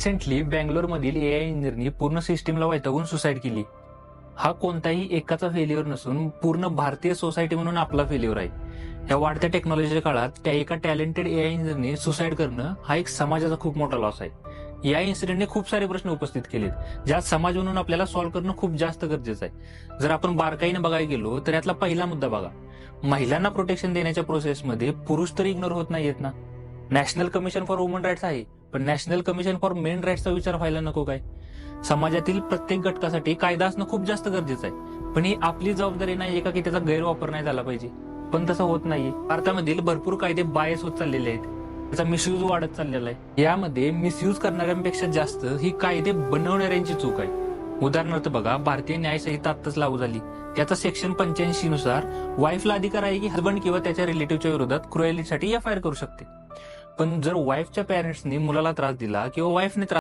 Recently बँगलोरमधील AI इंजिनियरनी पूर्ण सिस्टीमला वैतागून सुसाईड केली. हा कोणताही एकाचा फेल्युअर नसून पूर्ण भारतीय सोसायटी म्हणून आपला फेल्युअर आहे. या वाढत्या टेक्नॉलॉजीच्या काळात त्या एका टॅलेंटेड एआय इंजिनियरने सुसाईड करणं हा एक समाजाचा खूप मोठा लॉस आहे. या इन्सिडेंटने खूप सारे प्रश्न उपस्थित केलेत, ज्यात समाज म्हणून आपल्याला सॉल्व्ह करणं खूप जास्त गरजेचं आहे. जर आपण बारकाईने बघायला गेलो तर यातला पहिला मुद्दा बघा, महिलांना प्रोटेक्शन देण्याच्या प्रोसेसमध्ये पुरुष तरी इग्नोर होत नाहीयेत ना. National commission for woman rights आहे, पण नॅशनल कमिशन फॉर मेन राईट्सचा विचार व्हायला नको काय? समाजातील प्रत्येक घटकासाठी कायदा असणं खूप जास्त गरजेचं आहे, पण ही आपली जबाबदारी नाही का की त्याचा गैरवापर नाही झाला पाहिजे. पण तसं होत नाहीये. भारतामधील भरपूर कायदे बायस होत चाललेले आहेत, त्याचा मिसयूज वाढत चाललेला आहे. यामध्ये मिसयूज करणाऱ्यांपेक्षा जास्त ही कायदे बनवणाऱ्यांची चूक आहे. उदाहरणार्थ बघा, भारतीय न्याय संहिता आत्ताच लागू झाली. त्याचा सेक्शन 85 नुसार वाईफला अधिकार आहे की हजबंड किंवा त्याच्या रिलेटिव्हच्या विरोधात क्रुएलिटीसाठी एफआयआर करू शकते. पण जर वाईफच्या पॅरेंट्सनी मुलाला त्रास दिला किंवा वाईफने